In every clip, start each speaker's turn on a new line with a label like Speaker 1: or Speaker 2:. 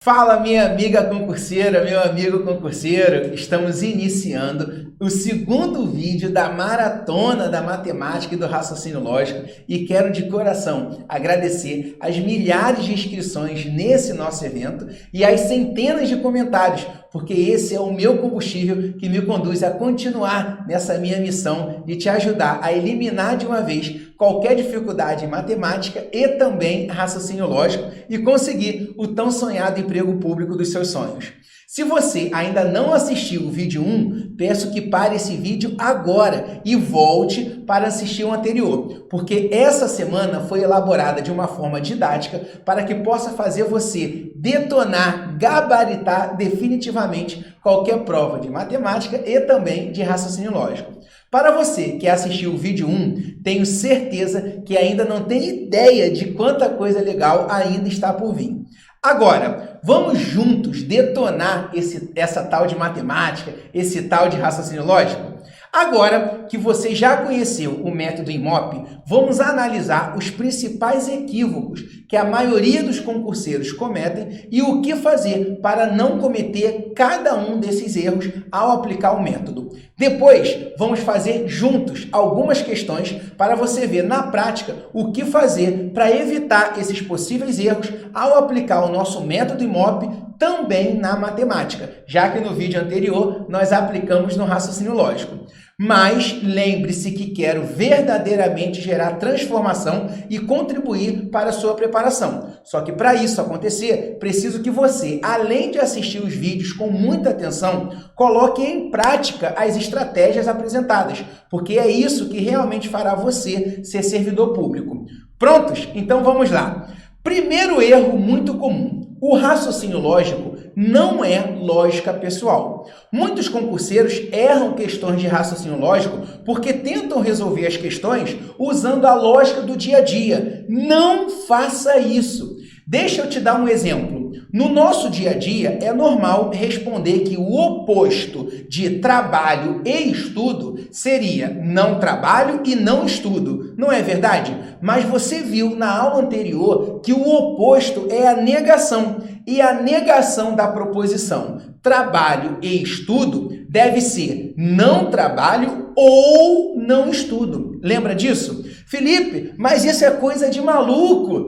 Speaker 1: Fala, minha amiga concurseira, meu amigo concurseiro, estamos iniciando o segundo vídeo da maratona da matemática e do raciocínio lógico e quero de coração agradecer as milhares de inscrições nesse nosso evento e as centenas de comentários, porque esse é o meu combustível que me conduz a continuar nessa minha missão de te ajudar a eliminar de uma vez qualquer dificuldade em matemática e também raciocínio lógico e conseguir o tão sonhado emprego público dos seus sonhos. Se você ainda não assistiu o vídeo 1, peço que pare esse vídeo agora e volte para assistir o anterior, porque essa semana foi elaborada de uma forma didática para que possa fazer você detonar, gabaritar definitivamente qualquer prova de matemática e também de raciocínio lógico. Para você que assistiu o vídeo 1, tenho certeza que ainda não tem ideia de quanta coisa legal ainda está por vir. Agora, vamos juntos detonar essa tal de matemática, esse tal de raciocínio lógico? Agora que você já conheceu o método IMOP, vamos analisar os principais equívocos que a maioria dos concurseiros cometem e o que fazer para não cometer cada um desses erros ao aplicar o método. Depois, vamos fazer juntos algumas questões para você ver na prática o que fazer para evitar esses possíveis erros ao aplicar o nosso método IMOP também na matemática, já que no vídeo anterior nós aplicamos no raciocínio lógico. Mas lembre-se que quero verdadeiramente gerar transformação e contribuir para a sua preparação. Só que para isso acontecer, preciso que você, além de assistir os vídeos com muita atenção, coloque em prática as estratégias apresentadas, porque é isso que realmente fará você ser servidor público. Prontos? Então vamos lá. Primeiro erro muito comum. O raciocínio lógico não é lógica pessoal. Muitos concurseiros erram questões de raciocínio lógico porque tentam resolver as questões usando a lógica do dia a dia. Não faça isso. Deixa eu te dar um exemplo. No nosso dia a dia, é normal responder que o oposto de trabalho e estudo seria não trabalho e não estudo. Não é verdade? Mas você viu na aula anterior que o oposto é a negação. E a negação da proposição trabalho e estudo deve ser não trabalho ou não estudo. Lembra disso? Felipe, mas isso é coisa de maluco.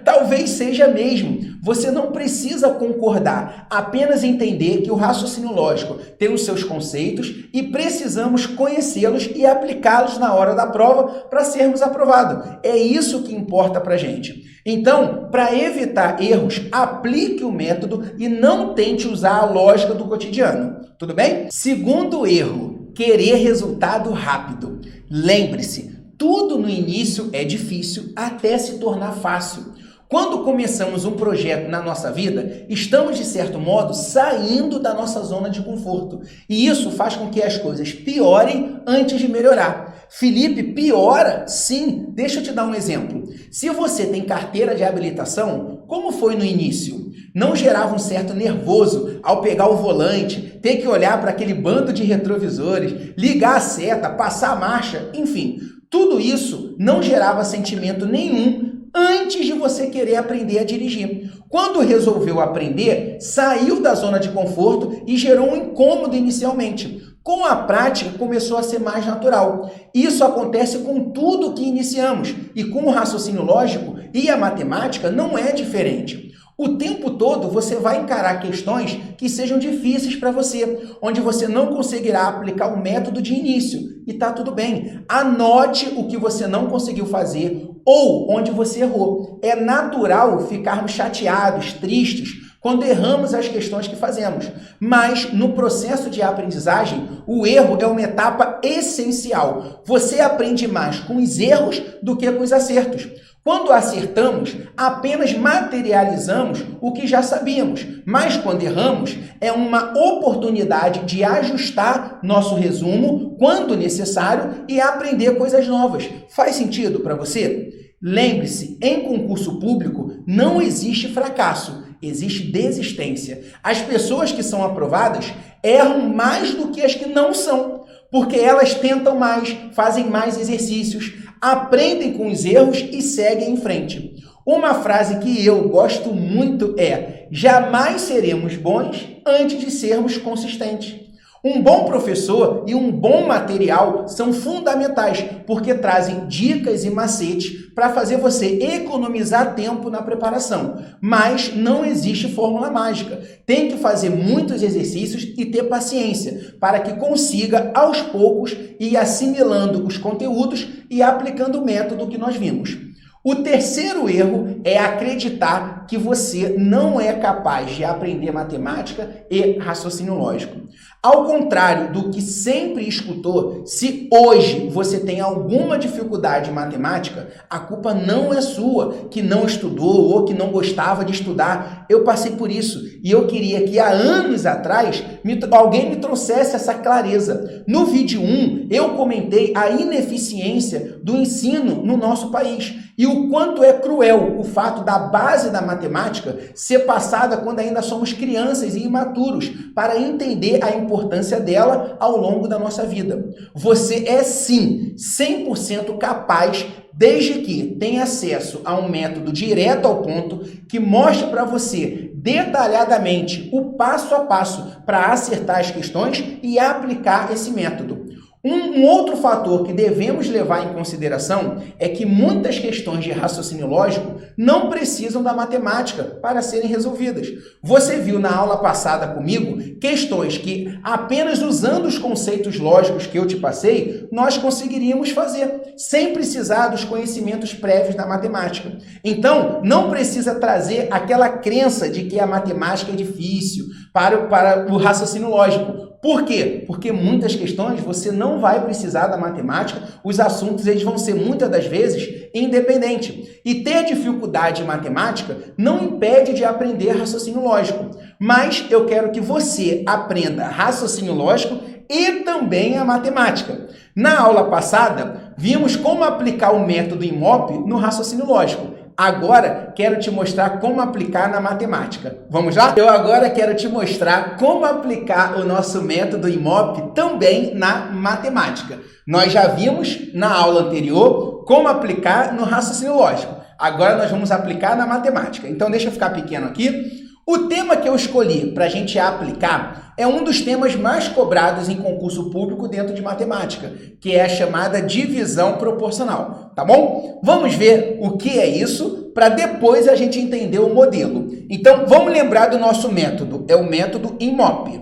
Speaker 1: Talvez seja mesmo. Você não precisa concordar, apenas entender que o raciocínio lógico tem os seus conceitos e precisamos conhecê-los e aplicá-los na hora da prova para sermos aprovados. É isso que importa para a gente. Então, para evitar erros, aplique o método e não tente usar a lógica do cotidiano. Tudo bem? Segundo erro, querer resultado rápido. Lembre-se, tudo no início é difícil até se tornar fácil. Quando começamos um projeto na nossa vida, estamos, de certo modo, saindo da nossa zona de conforto. E isso faz com que as coisas piorem antes de melhorar. Felipe, piora? Sim. Deixa eu te dar um exemplo. Se você tem carteira de habilitação, como foi no início? Não gerava um certo nervoso ao pegar o volante, ter que olhar para aquele bando de retrovisores, ligar a seta, passar a marcha, enfim. Tudo isso não gerava sentimento nenhum antes de você querer aprender a dirigir. Quando resolveu aprender, saiu da zona de conforto e gerou um incômodo inicialmente. Com a prática, começou a ser mais natural. Isso acontece com tudo que iniciamos e com o raciocínio lógico e a matemática não é diferente. O tempo todo você vai encarar questões que sejam difíceis para você, onde você não conseguirá aplicar o método de início. E tá tudo bem. Anote o que você não conseguiu fazer ou onde você errou. É natural ficarmos chateados, tristes, quando erramos as questões que fazemos. Mas no processo de aprendizagem, o erro é uma etapa essencial. Você aprende mais com os erros do que com os acertos. Quando acertamos, apenas materializamos o que já sabíamos, mas quando erramos, é uma oportunidade de ajustar nosso resumo quando necessário e aprender coisas novas. Faz sentido para você? Lembre-se, em concurso público não existe fracasso, existe desistência. As pessoas que são aprovadas erram mais do que as que não são, porque elas tentam mais, fazem mais exercícios, aprendem com os erros e seguem em frente. Uma frase que eu gosto muito é: jamais seremos bons antes de sermos consistentes. Um bom professor e um bom material são fundamentais, porque trazem dicas e macetes para fazer você economizar tempo na preparação. Mas não existe fórmula mágica. Tem que fazer muitos exercícios e ter paciência para que consiga, aos poucos, ir assimilando os conteúdos e aplicando o método que nós vimos. O terceiro erro é acreditar que você não é capaz de aprender matemática e raciocínio lógico. Ao contrário do que sempre escutou, se hoje você tem alguma dificuldade em matemática, a culpa não é sua, que não estudou ou que não gostava de estudar. Eu passei por isso e eu queria que há anos atrás alguém me trouxesse essa clareza. No vídeo 1, eu comentei a ineficiência do ensino no nosso país e o quanto é cruel o fato da base da matemática ser passada quando ainda somos crianças e imaturos, para entender a importância dela ao longo da nossa vida. Você é sim 100% capaz, desde que tenha acesso a um método direto ao ponto que mostre para você detalhadamente o passo a passo para acertar as questões e aplicar esse método. Um outro fator que devemos levar em consideração é que muitas questões de raciocínio lógico não precisam da matemática para serem resolvidas. Você viu na aula passada comigo questões que, apenas usando os conceitos lógicos que eu te passei, nós conseguiríamos fazer, sem precisar dos conhecimentos prévios da matemática. Então, não precisa trazer aquela crença de que a matemática é difícil para o raciocínio lógico. Por quê? Porque muitas questões você não vai precisar da matemática, os assuntos eles vão ser muitas das vezes independentes. E ter dificuldade em matemática não impede de aprender raciocínio lógico. Mas eu quero que você aprenda raciocínio lógico e também a matemática. Na aula passada, vimos como aplicar o método IMOP no raciocínio lógico. Agora, quero te mostrar como aplicar na matemática. Vamos lá? Eu agora quero te mostrar como aplicar o nosso método IMOP também na matemática. Nós já vimos na aula anterior como aplicar no raciocínio lógico. Agora nós vamos aplicar na matemática. Então, deixa eu ficar pequeno aqui. O tema que eu escolhi para a gente aplicar é um dos temas mais cobrados em concurso público dentro de matemática, que é a chamada divisão proporcional, tá bom? Vamos ver o que é isso para depois a gente entender o modelo. Então, vamos lembrar do nosso método, é o método IMOP.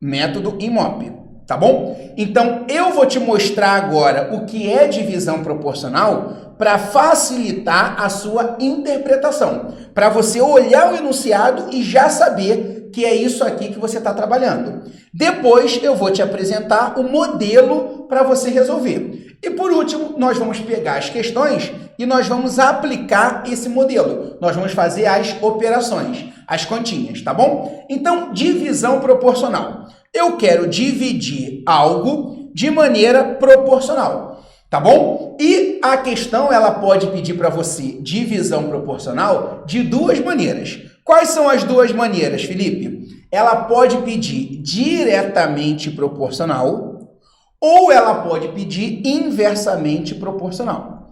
Speaker 1: Método IMOP, tá bom? Então, eu vou te mostrar agora o que é divisão proporcional para facilitar a sua interpretação, para você olhar o enunciado e já saber que é isso aqui que você está trabalhando. Depois eu vou te apresentar o modelo para você resolver. E por último, nós vamos pegar as questões e nós vamos aplicar esse modelo. Nós vamos fazer as operações, as continhas, tá bom? Então, divisão proporcional. Eu quero dividir algo de maneira proporcional. Tá bom? E a questão, ela pode pedir para você divisão proporcional de duas maneiras. Quais são as duas maneiras, Felipe? Ela pode pedir diretamente proporcional ou ela pode pedir inversamente proporcional.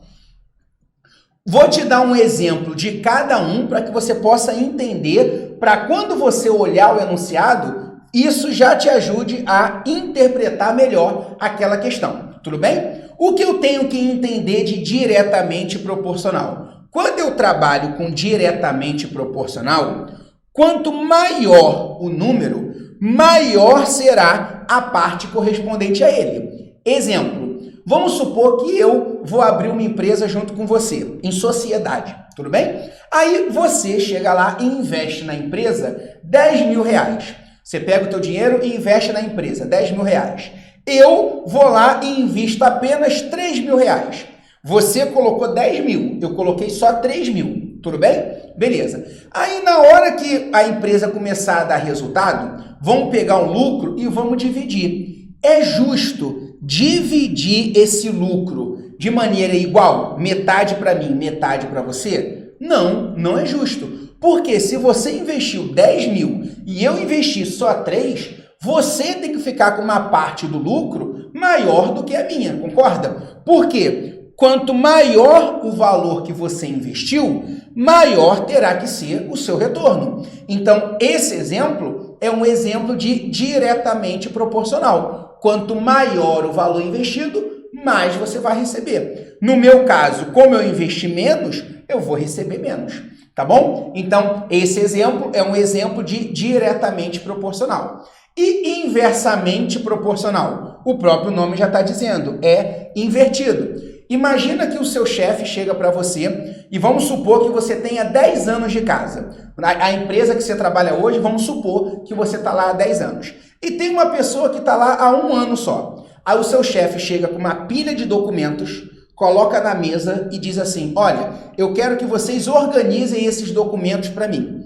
Speaker 1: Vou te dar um exemplo de cada um para que você possa entender, para quando você olhar o enunciado, isso já te ajude a interpretar melhor aquela questão. Tudo bem? O que eu tenho que entender de diretamente proporcional? Quando eu trabalho com diretamente proporcional, quanto maior o número, maior será a parte correspondente a ele. Exemplo, vamos supor que eu vou abrir uma empresa junto com você, em sociedade, tudo bem? Aí você chega lá e investe na empresa 10 mil reais. Você pega o teu dinheiro e investe na empresa, 10 mil reais. Eu vou lá e invisto apenas 3 mil reais. Você colocou 10 mil, eu coloquei só 3 mil. Tudo bem? Beleza. Aí, na hora que a empresa começar a dar resultado, vamos pegar um lucro e vamos dividir. É justo dividir esse lucro de maneira igual? Metade para mim, metade para você? Não, não é justo. Porque se você investiu 10 mil e eu investi só 3, você tem que ficar com uma parte do lucro maior do que a minha, concorda? Por quê? quanto maior o valor que você investiu, maior terá que ser o seu retorno. Então, esse exemplo é um exemplo de diretamente proporcional. Quanto maior o valor investido, mais você vai receber. No meu caso, como eu investi menos, eu vou receber menos. Tá bom? Então, esse exemplo é um exemplo de diretamente proporcional. E inversamente proporcional? O próprio nome já está dizendo, é invertido. Imagina que o seu chefe chega para você e vamos supor que você tenha 10 anos de casa. A empresa que você trabalha hoje, vamos supor que você está lá há 10 anos. E tem uma pessoa que está lá há 1 ano só. Aí o seu chefe chega com uma pilha de documentos, coloca na mesa e diz assim, olha, eu quero que vocês organizem esses documentos para mim.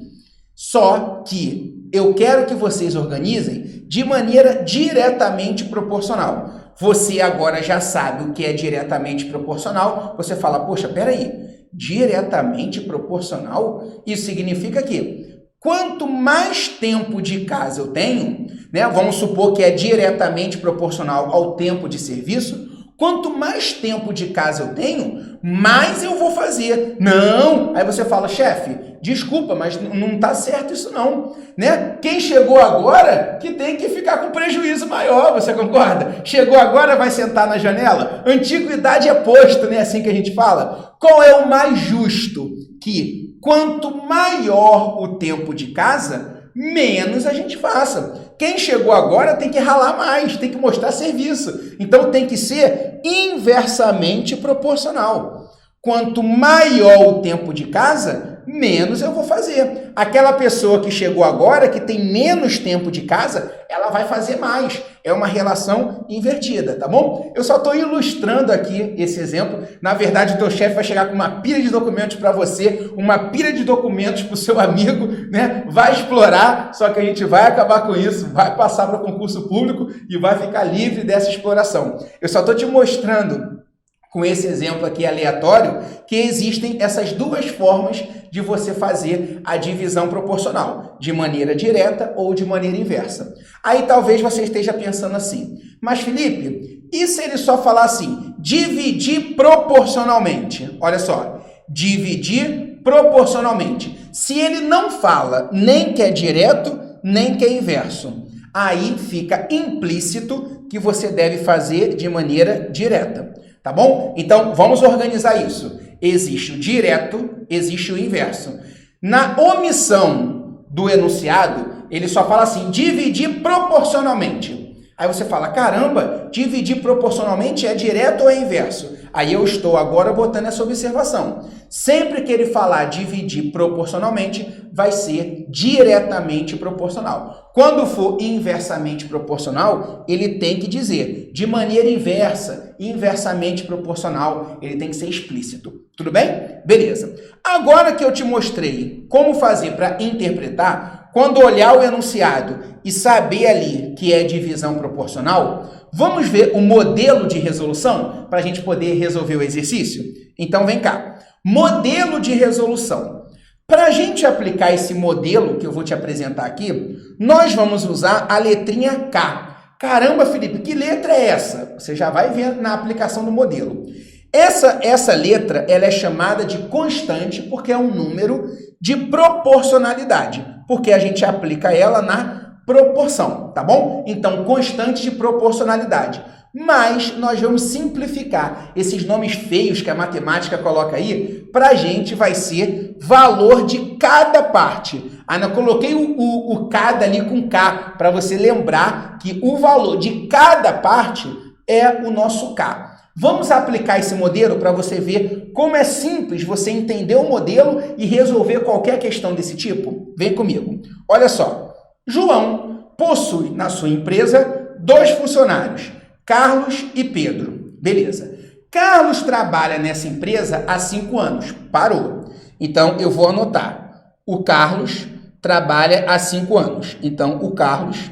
Speaker 1: Só que eu quero que vocês organizem de maneira diretamente proporcional. Você agora já sabe o que é diretamente proporcional. Você fala, poxa, peraí, diretamente proporcional? Isso significa que quanto mais tempo de casa eu tenho, né, vamos supor que é diretamente proporcional ao tempo de serviço, quanto mais tempo de casa eu tenho, mais eu vou fazer. Não! Aí você fala, chefe, desculpa, mas não está certo isso não. Né? Quem chegou agora que tem que ficar com prejuízo maior, você concorda? Chegou agora, vai sentar na janela? Antiguidade é posto, né? Assim que a gente fala. Qual é o mais justo? Que quanto maior o tempo de casa, menos a gente faça. Quem chegou agora tem que ralar mais, tem que mostrar serviço. Então tem que ser inversamente proporcional. Quanto maior o tempo de casa, menos eu vou fazer. Aquela pessoa que chegou agora, que tem menos tempo de casa, ela vai fazer mais. É uma relação invertida, tá bom? Eu só estou ilustrando aqui esse exemplo. Na verdade, o teu chefe vai chegar com uma pilha de documentos para você, uma pilha de documentos para o seu amigo, né? Vai explorar, só que a gente vai acabar com isso, vai passar para concurso público e vai ficar livre dessa exploração. Eu só estou te mostrando com esse exemplo aqui aleatório, que existem essas duas formas de você fazer a divisão proporcional, de maneira direta ou de maneira inversa. Aí talvez você esteja pensando assim, mas Felipe, e se ele só falar assim, dividir proporcionalmente? Olha só, dividir proporcionalmente. Se ele não fala nem que é direto, nem que é inverso, aí fica implícito que você deve fazer de maneira direta. Tá bom? Então, vamos organizar isso. Existe o direto, existe o inverso. Na omissão do enunciado, ele só fala assim, dividir proporcionalmente. Aí você fala, caramba, dividir proporcionalmente é direto ou é inverso? Aí eu estou agora botando essa observação. Sempre que ele falar dividir proporcionalmente, vai ser diretamente proporcional. Quando for inversamente proporcional, ele tem que dizer de maneira inversa, inversamente proporcional, ele tem que ser explícito. Tudo bem? Beleza. Agora que eu te mostrei como fazer para interpretar, quando olhar o enunciado e saber ali que é divisão proporcional, vamos ver o modelo de resolução para a gente poder resolver o exercício? Então vem cá. Modelo de resolução. Para a gente aplicar esse modelo que eu vou te apresentar aqui, nós vamos usar a letrinha K. Caramba, Felipe, que letra é essa? Você já vai ver na aplicação do modelo. Essa letra ela é chamada de constante porque é um número de proporcionalidade, porque a gente aplica ela na proporção, tá bom? Então, constante de proporcionalidade. Mas nós vamos simplificar esses nomes feios que a matemática coloca aí, para a gente vai ser valor de cada parte. Eu coloquei o cada ali com K, para você lembrar que o valor de cada parte é o nosso K. Vamos aplicar esse modelo para você ver como é simples você entender o modelo e resolver qualquer questão desse tipo? Vem comigo. Olha só, João possui na sua empresa 2 funcionários, Carlos e Pedro. Beleza. Carlos trabalha nessa empresa há 5 anos. Parou. Então, eu vou anotar. O Carlos trabalha há 5 anos. Então, o Carlos,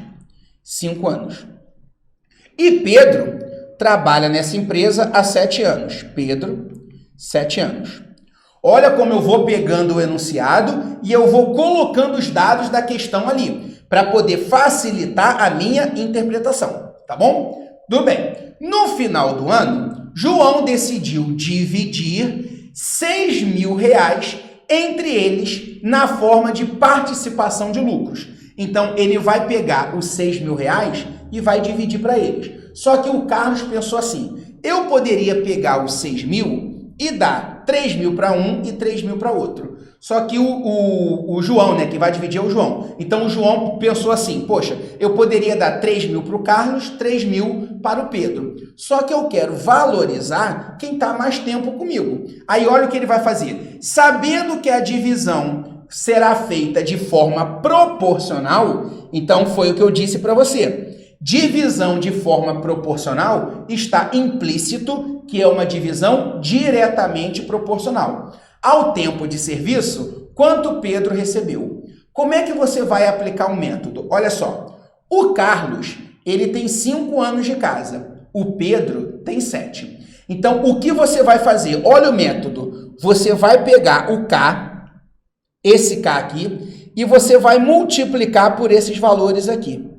Speaker 1: 5 anos. E Pedro trabalha nessa empresa há 7 anos. Pedro, 7 anos. Olha como eu vou pegando o enunciado e eu vou colocando os dados da questão ali, para poder facilitar a minha interpretação. Tá bom? Tudo bem. No final do ano, João decidiu dividir R$ 6.000 entre eles na forma de participação de lucros. Então, ele vai pegar os R$ 6.000 e vai dividir para eles. Só que o Carlos pensou assim, eu poderia pegar os 6.000 e dar 3.000 para um e 3.000 para outro. Só que o João, né, que vai dividir é o João. Então, o João pensou assim, poxa, eu poderia dar 3.000 para o Carlos, 3.000 para o Pedro. Só que eu quero valorizar quem está mais tempo comigo. Aí, olha o que ele vai fazer. Sabendo que a divisão será feita de forma proporcional, então foi o que eu disse para você. Divisão de forma proporcional está implícito que é uma divisão diretamente proporcional. Ao tempo de serviço, quanto Pedro recebeu. Como é que você vai aplicar o método? Olha só, o Carlos, ele tem 5 anos de casa, o Pedro tem 7. Então, o que você vai fazer? Olha o método. Você vai pegar o K, esse K aqui, e você vai multiplicar por esses valores aqui.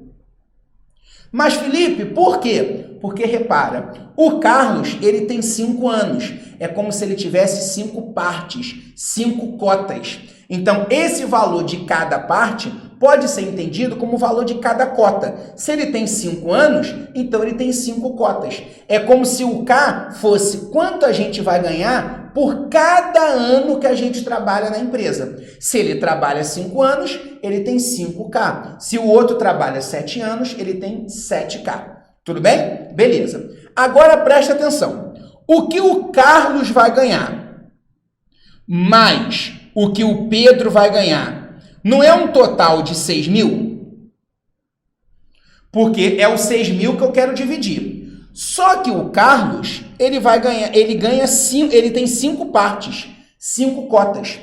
Speaker 1: Mas, Felipe, por quê? Porque, repara, o Carlos, ele tem 5 anos. É como se ele tivesse 5 partes, 5 cotas. Então, esse valor de cada parte pode ser entendido como o valor de cada cota. Se ele tem 5 anos, então ele tem 5 cotas. É como se o K fosse quanto a gente vai ganhar por cada ano que a gente trabalha na empresa. Se ele trabalha 5 anos, ele tem 5K. Se o outro trabalha 7 anos, ele tem 7K. Tudo bem? Beleza. Agora presta atenção. O que o Carlos vai ganhar mais o que o Pedro vai ganhar não é um total de 6.000? Porque é os 6.000 que eu quero dividir. Só que o Carlos, ele vai ganhar, ele tem 5 partes, 5 cotas.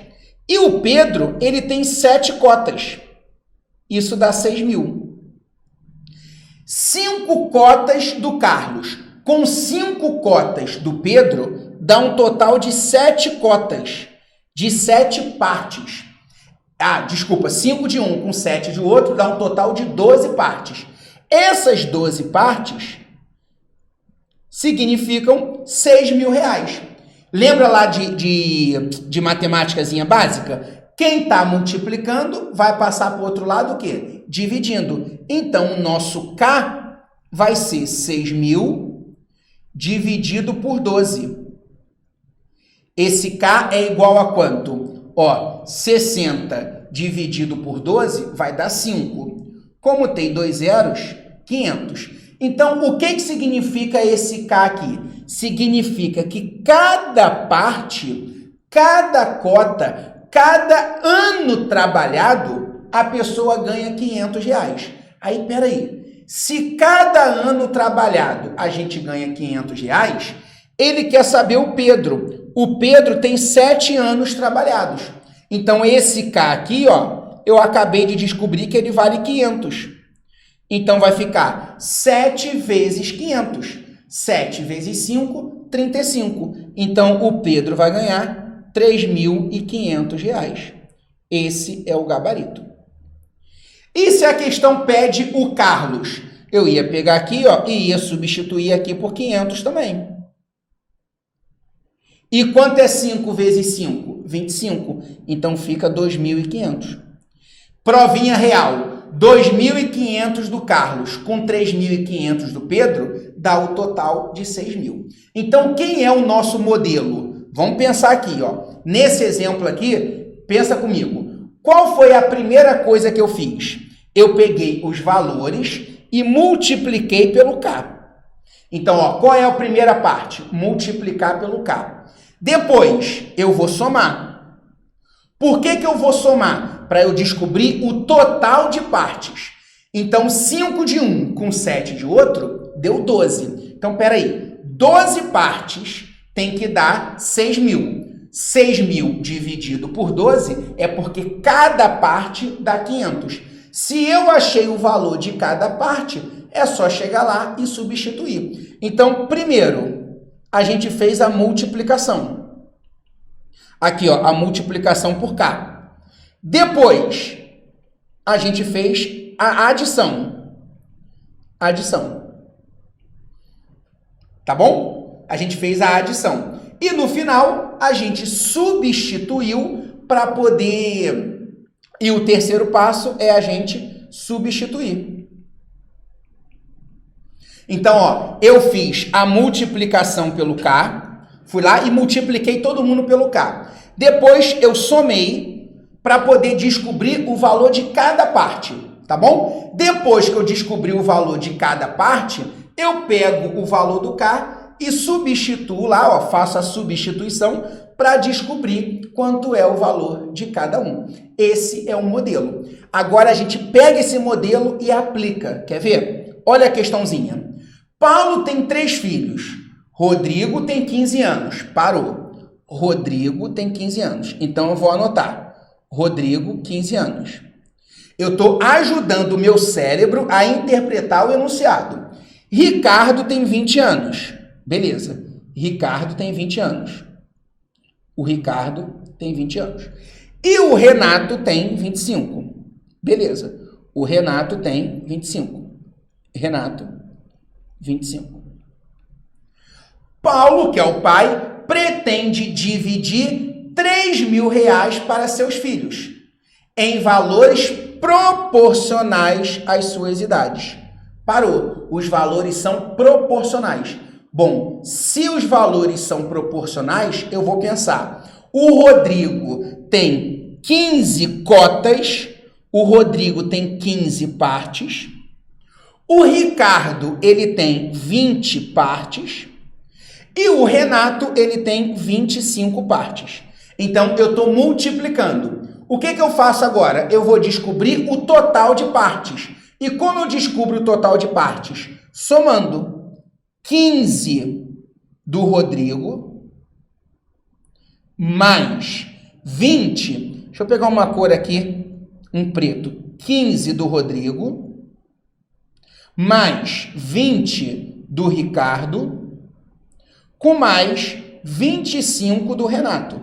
Speaker 1: E o Pedro, ele tem 7 cotas. Isso dá 6.000. 5 cotas do Carlos com 5 cotas do Pedro dá um total de 7 cotas, de 7 partes. 5 de um com 7 de outro dá um total de 12 partes. Essas 12 partes significam R$ 6.000. Lembra lá de matemáticazinha básica? Quem está multiplicando vai passar para o outro lado o quê? Dividindo. Então, o nosso K vai ser 6.000 dividido por 12. Esse K é igual a quanto? 60 dividido por 12 vai dar 5. Como tem 2 zeros, 500. Então, o que significa esse K aqui? Significa que cada parte, cada cota, cada ano trabalhado, a pessoa ganha R$500. Aí, peraí. Se cada ano trabalhado a gente ganha R$500, ele quer saber o Pedro. O Pedro tem 7 anos trabalhados. Então, esse K aqui, eu acabei de descobrir que ele vale 500. Então, vai ficar 7 vezes 500. 7 vezes 5, 35. Então, o Pedro vai ganhar R$3.500. Esse é o gabarito. E se a questão pede o Carlos? Eu ia pegar aqui, e ia substituir aqui por 500 também. E quanto é 5 vezes 5? 25. Então, fica 2.500. Provinha real. 2.500 do Carlos com 3.500 do Pedro dá o total de 6.000. Então, quem é o nosso modelo? Vamos pensar aqui, Nesse exemplo aqui, pensa comigo. Qual foi a primeira coisa que eu fiz? Eu peguei os valores e multipliquei pelo K. Então, qual é a primeira parte? Multiplicar pelo K. Depois, eu vou somar. Por que eu vou somar? Para eu descobrir o total de partes. Então, 5 de um com 7 de outro, deu 12. Então, peraí. 12 partes tem que dar 6.000. 6.000 dividido por 12 é porque cada parte dá 500. Se eu achei o valor de cada parte, é só chegar lá e substituir. Então, primeiro, a gente fez a multiplicação. Aqui, a multiplicação por K. Depois, a gente fez a adição. Adição. Tá bom? a gente fez a adição. E no final, a gente substituiu para poder... E o terceiro passo é a gente substituir. Então, ó, eu fiz a multiplicação pelo K, fui lá e multipliquei todo mundo pelo K. Depois eu somei para poder descobrir o valor de cada parte, tá bom? Depois que eu descobri o valor de cada parte, eu pego o valor do K e substituo lá, ó, faço a substituição para descobrir quanto é o valor de cada um. Esse é um modelo. Agora a gente pega esse modelo e aplica. Quer ver? Olha a questãozinha. Paulo tem 3 filhos. Rodrigo tem 15 anos. Parou. Rodrigo tem 15 anos. Então eu vou anotar. Rodrigo, 15 anos. Eu estou ajudando o meu cérebro a interpretar o enunciado. Ricardo tem 20 anos. Beleza. Ricardo tem 20 anos. O Ricardo tem 20 anos. E o Renato tem 25. Beleza. O Renato tem 25. Renato, 25. Paulo, que é o pai, pretende dividir 3.000 reais para seus filhos, em valores proporcionais às suas idades. Parou. Os valores são proporcionais. Bom, se os valores são proporcionais, eu vou pensar. O Rodrigo tem 15 cotas, o Rodrigo tem 15 partes, o Ricardo, ele tem 20 partes, e o Renato, ele tem 25 partes. Então, eu estou multiplicando. O que eu faço agora? Eu vou descobrir o total de partes. E como eu descubro o total de partes? Somando 15 do Rodrigo mais 20. Deixa eu pegar uma cor aqui, um preto. 15 do Rodrigo mais 20 do Ricardo com mais 25 do Renato.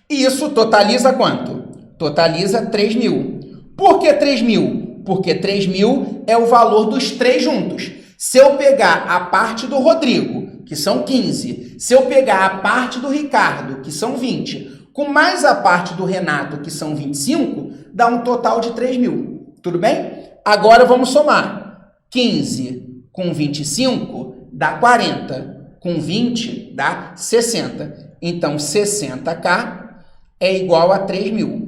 Speaker 1: E isso totaliza quanto? Totaliza 3.000. Por que 3.000? Porque 3.000 é o valor dos 3 juntos. Se eu pegar a parte do Rodrigo, que são 15, se eu pegar a parte do Ricardo, que são 20, com mais a parte do Renato, que são 25, dá um total de 3.000. Tudo bem? Agora vamos somar. 15 com 25 dá 40. Com 20 dá 60. Então, 60K é igual a 3.000.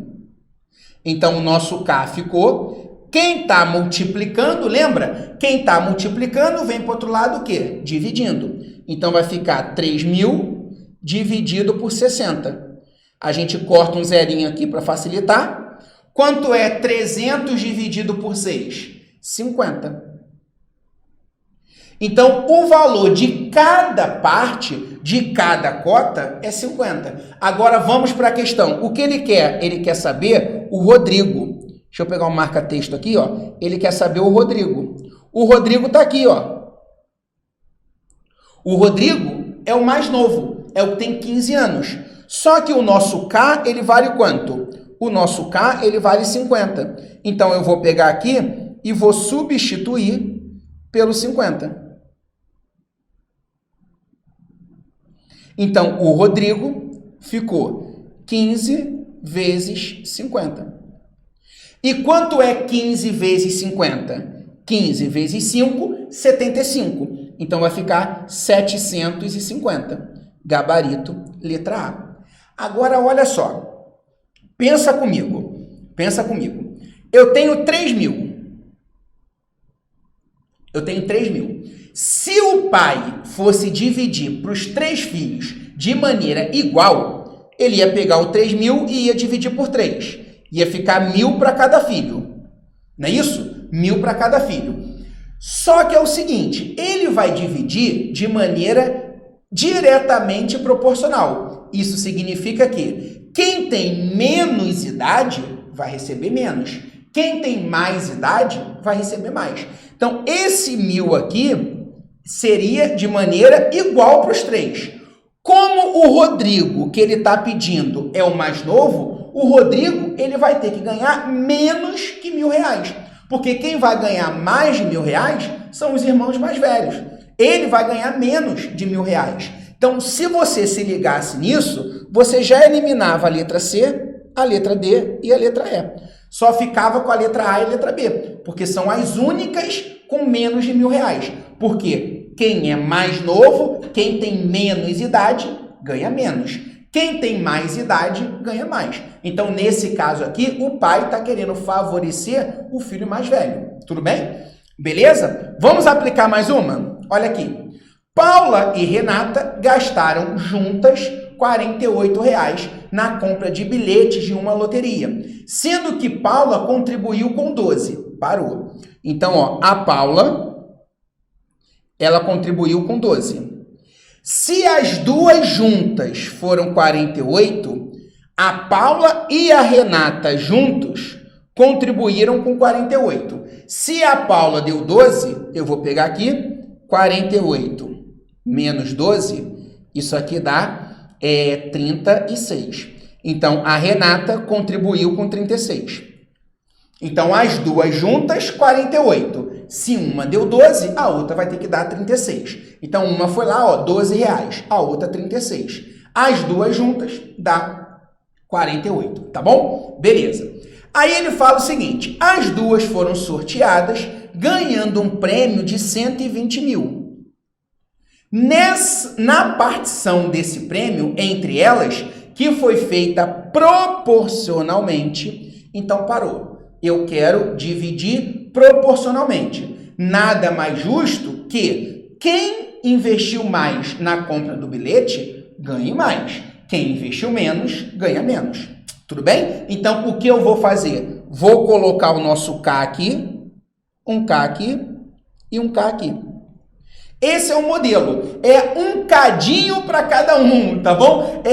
Speaker 1: Então, o nosso K ficou. Quem está multiplicando, lembra? Quem está multiplicando vem para o outro lado o quê? Dividindo. Então, vai ficar 3.000 dividido por 60. A gente corta um zerinho aqui para facilitar. Quanto é 300 dividido por 6? 50. Então, o valor de cada parte, de cada cota, é 50. Agora, vamos para a questão. O que ele quer? Ele quer saber o Rodrigo. Deixa eu pegar um marca-texto aqui, ó. Ele quer saber o Rodrigo. O Rodrigo está aqui, ó. O Rodrigo é o mais novo, é o que tem 15 anos. Só que o nosso K, ele vale quanto? O nosso K, ele vale 50. Então, eu vou pegar aqui e vou substituir pelo 50. Então, o Rodrigo ficou 15 vezes 50. E quanto é 15 vezes 50? 15 vezes 5, 75. Então, vai ficar 750. Gabarito, letra A. Agora, olha só. Pensa comigo. Pensa comigo. Eu tenho 3.000. Eu tenho 3.000. Se o pai fosse dividir para os 3 filhos de maneira igual, ele ia pegar o 3.000 e ia dividir por 3. Ia ficar 1.000 para cada filho. Não é isso? 1.000 para cada filho. Só que é o seguinte, ele vai dividir de maneira diretamente proporcional. Isso significa que quem tem menos idade vai receber menos. Quem tem mais idade vai receber mais. Então, esse 1.000 aqui seria de maneira igual para os 3. Como o Rodrigo, que ele está pedindo, é o mais novo, o Rodrigo ele vai ter que ganhar menos que R$1.000. Porque quem vai ganhar mais de R$1.000 são os irmãos mais velhos. ele vai ganhar menos de R$1.000. Então, se você se ligasse nisso, você já eliminava a letra C, a letra D e a letra E. Só ficava com a letra A e a letra B, porque são as únicas com menos de R$1.000. Porque quem é mais novo, quem tem menos idade, ganha menos. Quem tem mais idade, ganha mais. Então, nesse caso aqui, o pai está querendo favorecer o filho mais velho. Tudo bem? Beleza? Vamos aplicar mais uma? Olha aqui. Paula e Renata gastaram juntas R$48 na compra de bilhetes de uma loteria, sendo que Paula contribuiu com 12. Parou. Então, ó, a Paula, ela contribuiu com 12. Se as duas juntas foram 48, a Paula e a Renata juntos contribuíram com 48. Se a Paula deu 12, eu vou pegar aqui 48 menos 12, isso aqui dá 36. Então, a Renata contribuiu com 36. Então, as duas juntas, 48. Se uma deu 12, a outra vai ter que dar 36. Então, uma foi lá, ó, R$12, a outra 36. As duas juntas dá 48, tá bom? Beleza. Aí ele fala o seguinte, as duas foram sorteadas, ganhando um prêmio de 120 mil. Na partição desse prêmio, entre elas, que foi feita proporcionalmente, então parou. Eu quero dividir proporcionalmente. Nada mais justo que quem investiu mais na compra do bilhete, ganhe mais. Quem investiu menos, ganha menos. Tudo bem? Então, o que eu vou fazer? Vou colocar o nosso K aqui, um K aqui e um K aqui. Esse é o modelo. É um cadinho para cada um, tá bom?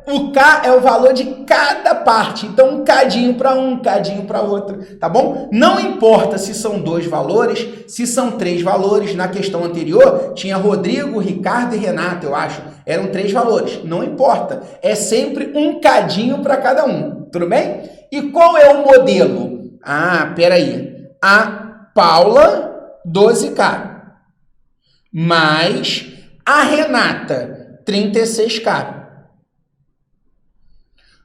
Speaker 1: O K é o valor de cada parte. Então, um cadinho para um cadinho para outro, tá bom? Não importa se são 2 valores, se são 3 valores. Na questão anterior, tinha Rodrigo, Ricardo e Renata, eu acho. Eram 3 valores. Não importa. É sempre um cadinho para cada um. Tudo bem? E qual é o modelo? Ah, peraí. A Paula, 12K. Mais a Renata, 36K.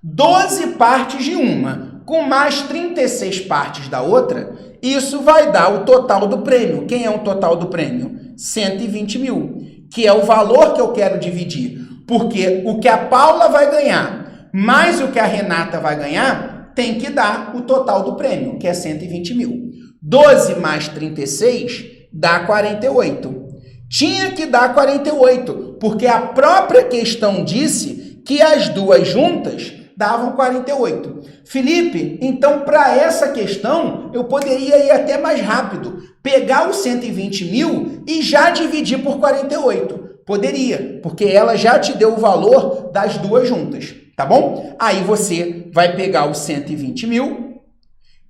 Speaker 1: 12 partes de uma, com mais 36 partes da outra, isso vai dar o total do prêmio. Quem é o total do prêmio? 120 mil, que é o valor que eu quero dividir. Porque o que a Paula vai ganhar, mais o que a Renata vai ganhar, tem que dar o total do prêmio, que é 120 mil. 12 mais 36 dá 48. Tinha que dar 48, porque a própria questão disse que as duas juntas davam 48. Felipe, então para essa questão eu poderia ir até mais rápido, pegar os 120 mil e já dividir por 48. Poderia, porque ela já te deu o valor das duas juntas, tá bom? Aí você vai pegar os 120 mil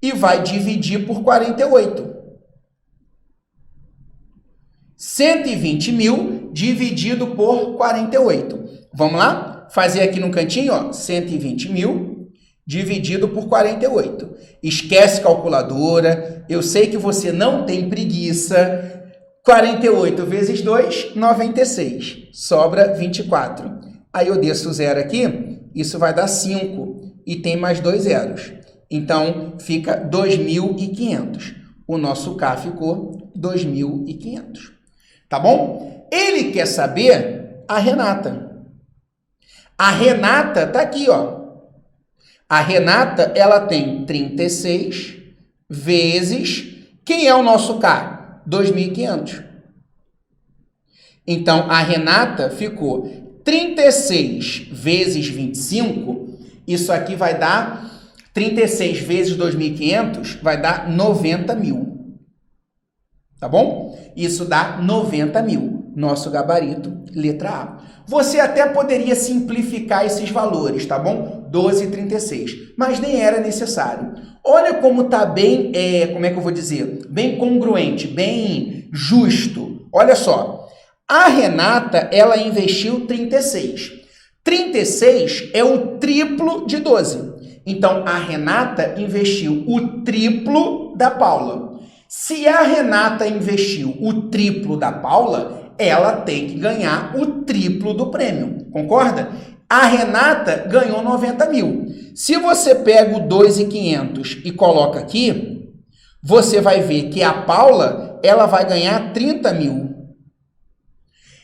Speaker 1: e vai dividir por 48. 120 mil dividido por 48. Vamos lá? Fazer aqui no cantinho, ó, 120 mil dividido por 48. Esquece calculadora, eu sei que você não tem preguiça. 48 vezes 2, 96. Sobra 24. Aí eu desço o zero aqui, isso vai dar 5. E tem mais 2 zeros. Então, fica 2.500. O nosso K ficou 2.500. Tá bom? Ele quer saber a Renata. A Renata tá aqui, ó. A Renata, ela tem 36 vezes... Quem é o nosso K? 2.500. Então, a Renata ficou 36 vezes 25. Isso aqui vai dar... 36 vezes 2.500 vai dar 90 mil. Tá bom? Isso dá 90 mil. Nosso gabarito, letra A. Você até poderia simplificar esses valores, tá bom? 12 e 36. Mas nem era necessário. Olha como tá bem, como é que eu vou dizer? Bem congruente, bem justo. Olha só. A Renata, ela investiu 36. 36 é o triplo de 12. Então, a Renata investiu o triplo da Paula. Se a Renata investiu o triplo da Paula, ela tem que ganhar o triplo do prêmio, concorda? A Renata ganhou 90 mil. Se você pega o 2.500 e coloca aqui, você vai ver que a Paula, ela vai ganhar 30 mil.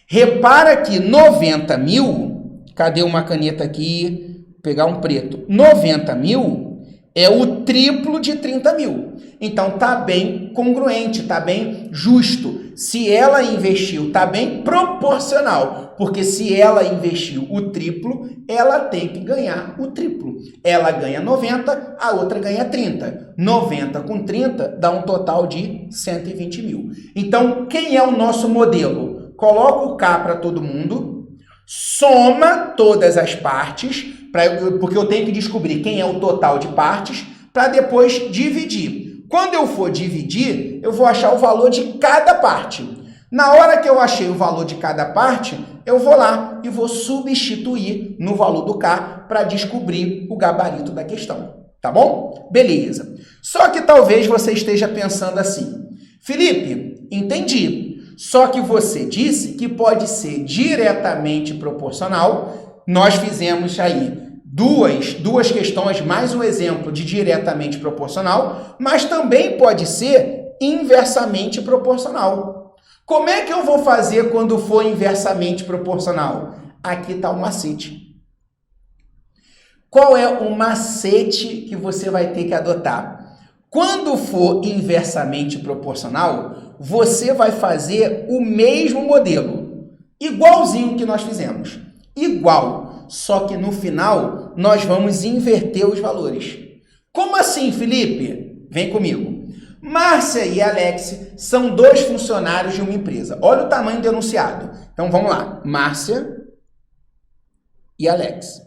Speaker 1: Repara que 90 mil, cadê uma caneta aqui? Pegar um preto. 90 mil é o triplo de 30 mil. Então, tá bem congruente, tá bem justo. Se ela investiu, tá bem proporcional. Porque se ela investiu o triplo, ela tem que ganhar o triplo. Ela ganha 90, a outra ganha 30. 90 com 30 dá um total de 120 mil. Então, quem é o nosso modelo? Coloca o K para todo mundo, soma todas as partes, porque eu tenho que descobrir quem é o total de partes, para depois dividir. Quando eu for dividir, eu vou achar o valor de cada parte. Na hora que eu achei o valor de cada parte, eu vou lá e vou substituir no valor do K para descobrir o gabarito da questão. Tá bom? Beleza. Só que talvez você esteja pensando assim: Felipe, entendi. Só que você disse que pode ser diretamente proporcional. Nós fizemos aí duas questões, mais um exemplo de diretamente proporcional, mas também pode ser inversamente proporcional. Como é que eu vou fazer quando for inversamente proporcional? Aqui está o macete. Qual é o macete que você vai ter que adotar? Quando for inversamente proporcional, você vai fazer o mesmo modelo, igualzinho que nós fizemos. Igual, só que no final nós vamos inverter os valores. Como assim, Felipe? Vem comigo. Márcia e Alex são dois funcionários de uma empresa. Olha o tamanho do enunciado. Então vamos lá. Márcia e Alex.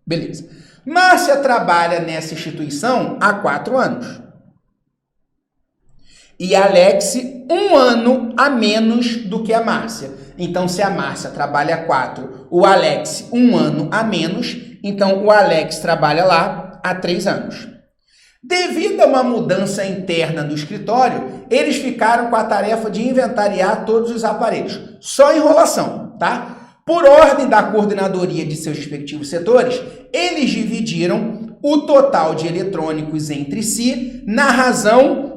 Speaker 1: Beleza. Márcia trabalha nessa instituição há 4 anos. E Alex, 1 ano a menos do que a Márcia. Então, se a Márcia trabalha 4, o Alex 1 ano a menos, então o Alex trabalha lá há 3 anos. Devido a uma mudança interna do escritório, eles ficaram com a tarefa de inventariar todos os aparelhos. Só enrolação, tá? Por ordem da coordenadoria de seus respectivos setores, eles dividiram o total de eletrônicos entre si na razão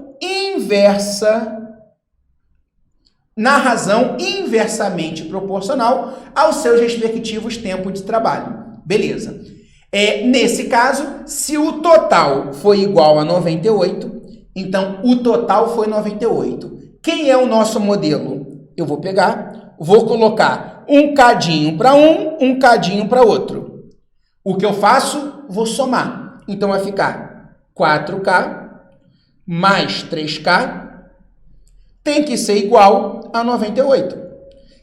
Speaker 1: inversamente proporcional aos seus respectivos tempos de trabalho. Beleza. Nesse caso, se o total foi igual a 98, então o total foi 98. Quem é o nosso modelo? Eu vou pegar, vou colocar um cadinho para um cadinho para outro. O que eu faço? Vou somar. Então vai ficar 4K mais 3K tem que ser igual a 98,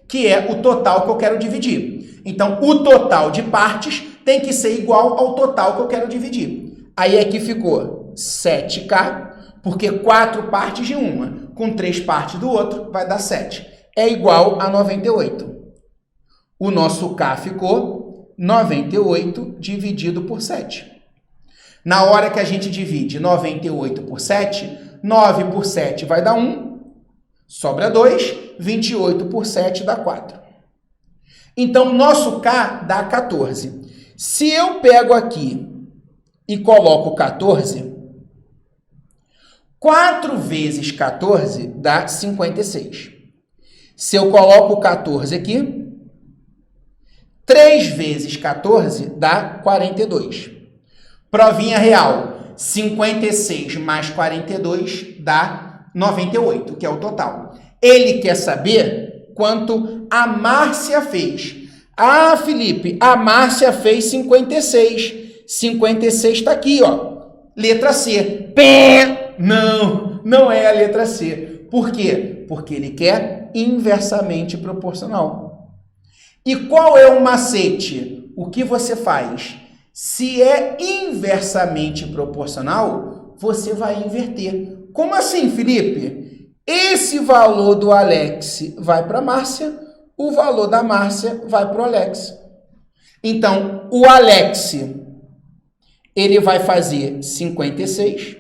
Speaker 1: que é o total que eu quero dividir. Então, o total de partes tem que ser igual ao total que eu quero dividir. Aí aqui ficou 7K, porque 4 partes de uma, com 3 partes do outro, vai dar 7. É igual a 98. O nosso K ficou 98 dividido por 7. Na hora que a gente divide 98 por 7, 9 por 7 vai dar 1, sobra 2, 28 por 7 dá 4. Então, nosso K dá 14. Se eu pego aqui e coloco 14, 4 vezes 14 dá 56. Se eu coloco 14 aqui, 3 vezes 14 dá 42. Provinha real, 56 mais 42 dá 98, que é o total. Ele quer saber quanto a Márcia fez. Ah, Felipe, a Márcia fez 56. 56 está aqui, ó. Letra C. Pé! Não é a letra C. Por quê? Porque ele quer inversamente proporcional. E qual é o macete? O que você faz? Se é inversamente proporcional, você vai inverter. Como assim, Felipe? Esse valor do Alex vai para a Márcia, o valor da Márcia vai para o Alex. Então, o Alex, ele vai fazer 56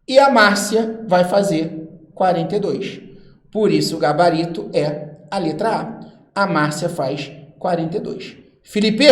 Speaker 1: e a Márcia vai fazer 42. Por isso, o gabarito é A letra A Márcia faz 42. Felipe,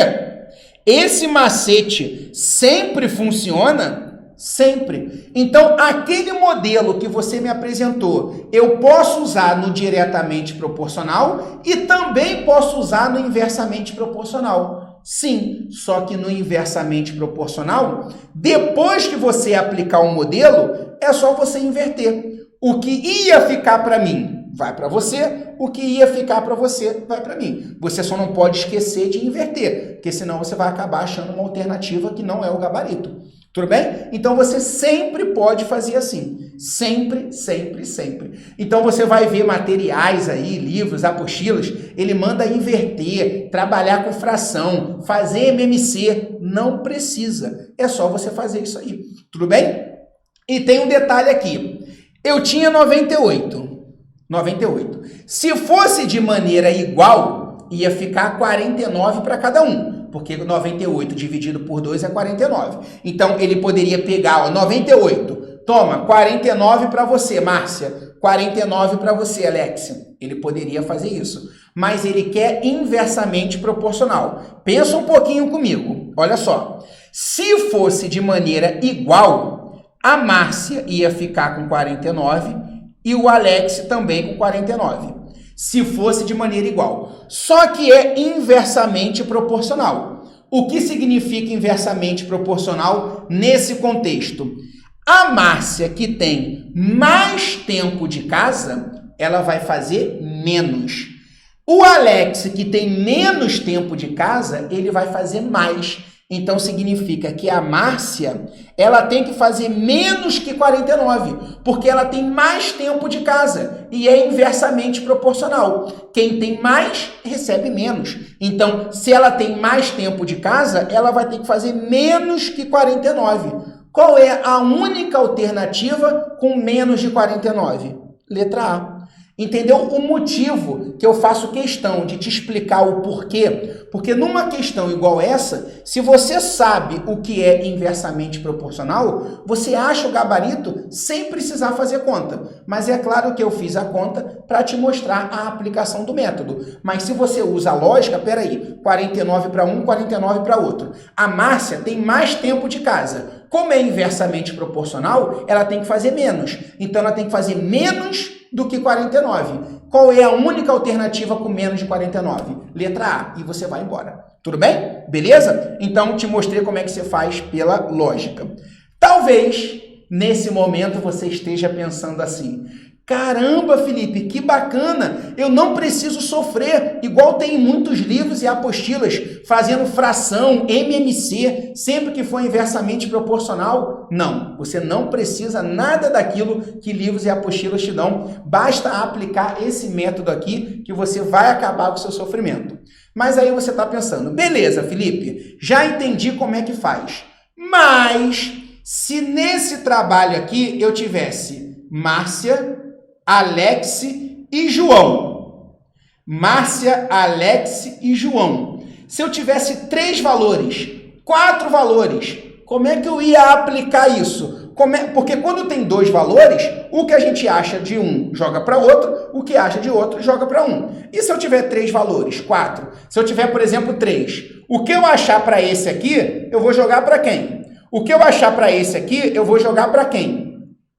Speaker 1: esse macete sempre funciona? Sempre. Então, aquele modelo que você me apresentou, eu posso usar no diretamente proporcional e também posso usar no inversamente proporcional. Sim, só que no inversamente proporcional, depois que você aplicar o modelo, é só você inverter. O que ia ficar para mim vai para você, o que ia ficar para você vai para mim. Você só não pode esquecer de inverter, porque senão você vai acabar achando uma alternativa que não é o gabarito. Tudo bem? Então, você sempre pode fazer assim. Sempre, sempre, sempre. Então, você vai ver materiais aí, livros, apostilas, ele manda inverter, trabalhar com fração, fazer MMC. Não precisa. É só você fazer isso aí. Tudo bem? E tem um detalhe aqui. Eu tinha 98. Se fosse de maneira igual, ia ficar 49 para cada um. Porque 98 dividido por 2 é 49. Então, ele poderia pegar, ó, 98. Toma, 49 para você, Márcia. 49 para você, Alexia. Ele poderia fazer isso. Mas ele quer inversamente proporcional. Pensa um pouquinho comigo. Olha só. Se fosse de maneira igual, a Márcia ia ficar com 49 e o Alex também com 49. Se fosse de maneira igual. Só que é inversamente proporcional. O que significa inversamente proporcional nesse contexto? A Márcia, que tem mais tempo de casa, ela vai fazer menos. O Alex, que tem menos tempo de casa, ele vai fazer mais. Então, significa que a Márcia, ela tem que fazer menos que 49, porque ela tem mais tempo de casa e é inversamente proporcional. Quem tem mais, recebe menos. Então, se ela tem mais tempo de casa, ela vai ter que fazer menos que 49. Qual é a única alternativa com menos de 49? Letra A. Entendeu o motivo que eu faço questão de te explicar o porquê? Porque numa questão igual essa, se você sabe o que é inversamente proporcional, você acha o gabarito sem precisar fazer conta. Mas é claro que eu fiz a conta para te mostrar a aplicação do método. Mas se você usa a lógica, peraí, 49 para um, 49 para outro. A Márcia tem mais tempo de casa. Como é inversamente proporcional, ela tem que fazer menos. Então, ela tem que fazer menos do que 49. Qual é a única alternativa com menos de 49? Letra A. E você vai embora. Tudo bem? Beleza? Então, te mostrei como é que você faz pela lógica. Talvez, nesse momento, você esteja pensando assim: caramba, Felipe, que bacana! Eu não preciso sofrer, igual tem em muitos livros e apostilas, fazendo fração, MMC, sempre que for inversamente proporcional. Não, você não precisa nada daquilo que livros e apostilas te dão. Basta aplicar esse método aqui que você vai acabar com o seu sofrimento. Mas aí você está pensando, beleza, Felipe, já entendi como é que faz. Mas, se nesse trabalho aqui eu tivesse Márcia, Alex e João. Márcia, Alex e João. Se eu tivesse 3 valores, 4 valores, como é que eu ia aplicar isso? Porque quando tem 2 valores, o que a gente acha de um joga para outro, o que acha de outro joga para um. E se eu tiver 3 valores, 4? Se eu tiver, por exemplo, 3, o que eu achar para esse aqui, eu vou jogar para quem? O que eu achar para esse aqui, eu vou jogar para quem?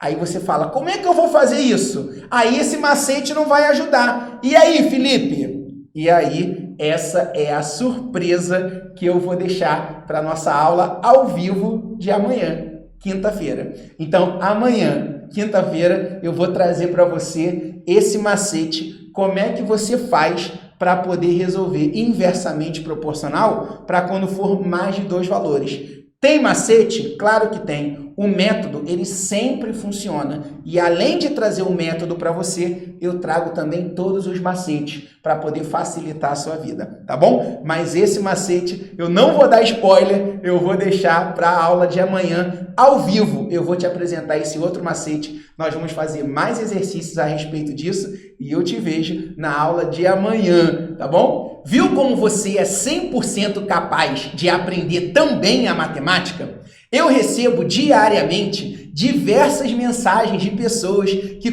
Speaker 1: Aí você fala, como é que eu vou fazer isso? Aí esse macete não vai ajudar. E aí, Felipe? E aí, essa é a surpresa que eu vou deixar para a nossa aula ao vivo de amanhã, quinta-feira. Então, amanhã, quinta-feira, eu vou trazer para você esse macete, como é que você faz para poder resolver inversamente proporcional para quando for mais de 2 valores. Tem macete? Claro que tem. O método, ele sempre funciona. E além de trazer o método para você, eu trago também todos os macetes para poder facilitar a sua vida, tá bom? Mas esse macete, eu não vou dar spoiler, eu vou deixar para a aula de amanhã, ao vivo. Eu vou te apresentar esse outro macete. Nós vamos fazer mais exercícios a respeito disso e eu te vejo na aula de amanhã, tá bom? Viu como você é 100% capaz de aprender também a matemática? Eu recebo diariamente diversas mensagens de pessoas que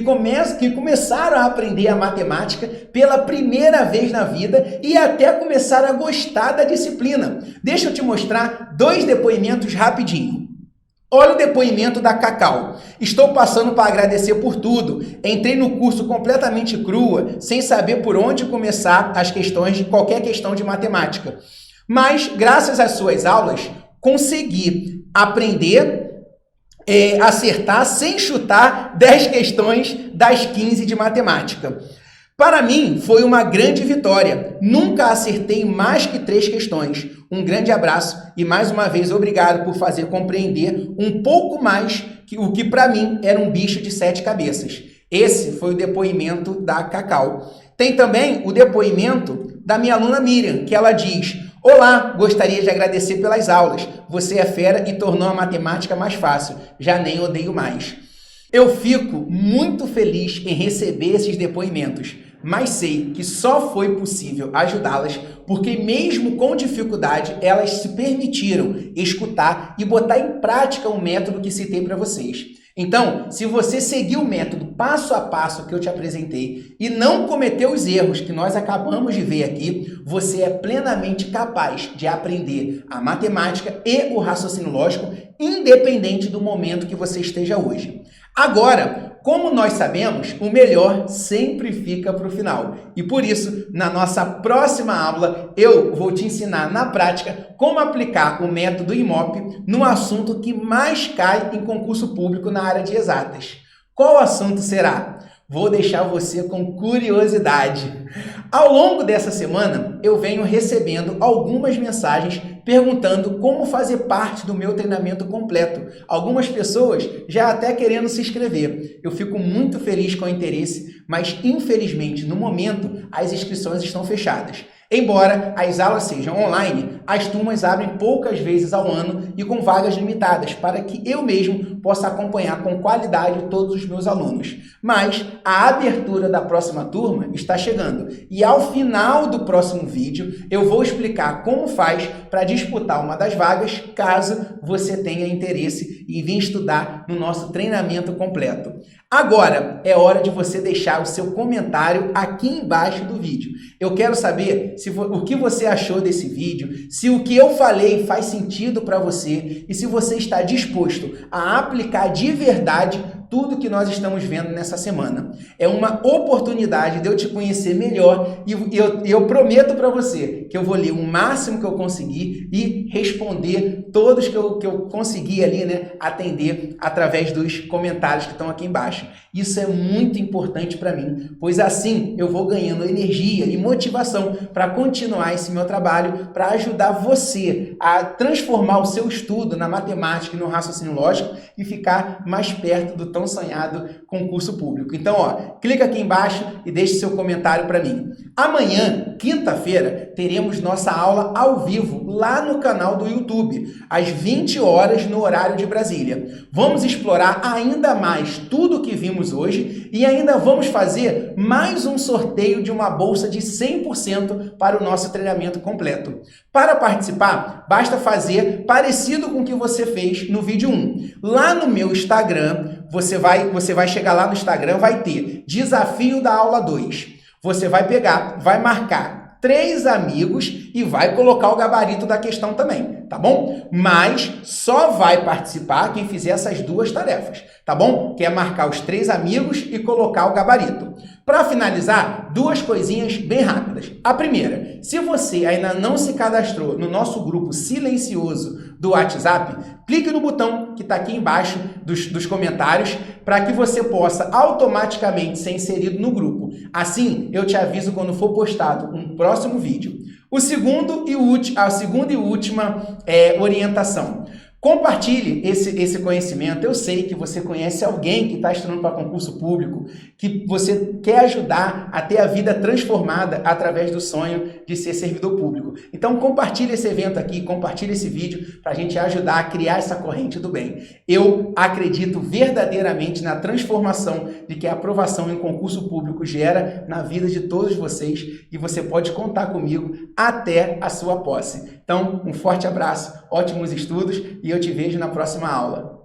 Speaker 1: começaram a aprender a matemática pela primeira vez na vida e até começaram a gostar da disciplina. Deixa eu te mostrar 2 depoimentos rapidinho. Olha o depoimento da Cacau. Estou passando para agradecer por tudo. Entrei no curso completamente crua, sem saber por onde começar as questões de qualquer questão de matemática. Mas, graças às suas aulas, consegui aprender, acertar sem chutar 10 questões das 15 de matemática. Para mim, foi uma grande vitória. Nunca acertei mais que 3 questões. Um grande abraço e, mais uma vez, obrigado por fazer compreender um pouco mais o que para mim era um bicho de 7 cabeças. Esse foi o depoimento da Cacau. Tem também o depoimento da minha aluna Miriam, que ela diz: olá, gostaria de agradecer pelas aulas. Você é fera e tornou a matemática mais fácil. Já nem odeio mais. Eu fico muito feliz em receber esses depoimentos, mas sei que só foi possível ajudá-las porque mesmo com dificuldade, elas se permitiram escutar e botar em prática o método que citei para vocês. Então, se você seguir o método passo a passo que eu te apresentei e não cometer os erros que nós acabamos de ver aqui, você é plenamente capaz de aprender a matemática e o raciocínio lógico, independente do momento que você esteja hoje. Agora, como nós sabemos, o melhor sempre fica para o final. E por isso, na nossa próxima aula, eu vou te ensinar na prática como aplicar o método IMOP no assunto que mais cai em concurso público na área de exatas. Qual assunto será? Vou deixar você com curiosidade. Ao longo dessa semana, eu venho recebendo algumas mensagens perguntando como fazer parte do meu treinamento completo. Algumas pessoas já até querendo se inscrever. Eu fico muito feliz com o interesse, mas infelizmente, no momento, as inscrições estão fechadas. Embora as aulas sejam online, as turmas abrem poucas vezes ao ano e com vagas limitadas, para que eu mesmo possa acompanhar com qualidade todos os meus alunos. Mas a abertura da próxima turma está chegando e ao final do próximo vídeo eu vou explicar como faz para disputar uma das vagas, caso você tenha interesse em vir estudar no nosso treinamento completo. Agora é hora de você deixar o seu comentário aqui embaixo do vídeo. Eu quero saber o que você achou desse vídeo, se o que eu falei faz sentido para você e se você está disposto a aplicar de verdade tudo que nós estamos vendo nessa semana. É uma oportunidade de eu te conhecer melhor e eu prometo para você que eu vou ler o máximo que eu conseguir e responder todos que eu consegui ali, né, atender através dos comentários que estão aqui embaixo. Isso é muito importante para mim, pois assim eu vou ganhando energia e motivação para continuar esse meu trabalho, para ajudar você a transformar o seu estudo na matemática e no raciocínio lógico e ficar mais perto do tão sonhado concurso público. Então, clica aqui embaixo e deixe seu comentário para mim. Amanhã, quinta-feira, teremos nossa aula ao vivo lá no canal do YouTube, às 20 horas no horário de Brasília. Vamos explorar ainda mais tudo o que vimos hoje e ainda vamos fazer mais um sorteio de uma bolsa de 100% para o nosso treinamento completo. Para participar, basta fazer parecido com o que você fez no vídeo 1. Lá no meu Instagram, você vai chegar lá no Instagram, vai ter desafio da aula 2. Você vai pegar, vai marcar 3 amigos e vai colocar o gabarito da questão também, tá bom? Mas só vai participar quem fizer essas 2 tarefas, tá bom? Que é marcar os 3 amigos e colocar o gabarito. Para finalizar, 2 coisinhas bem rápidas. A primeira, se você ainda não se cadastrou no nosso grupo silencioso do WhatsApp, clique no botão que está aqui embaixo dos comentários para que você possa automaticamente ser inserido no grupo. Assim, eu te aviso quando for postado um próximo vídeo. A segunda e última orientação. Compartilhe esse conhecimento. Eu sei que você conhece alguém que está estudando para concurso público, que você quer ajudar a ter a vida transformada através do sonho de ser servidor público. Então, compartilhe esse evento aqui, compartilhe esse vídeo para a gente ajudar a criar essa corrente do bem. Eu acredito verdadeiramente na transformação de que a aprovação em concurso público gera na vida de todos vocês e você pode contar comigo até a sua posse. Então, um forte abraço, ótimos estudos e eu te vejo na próxima aula.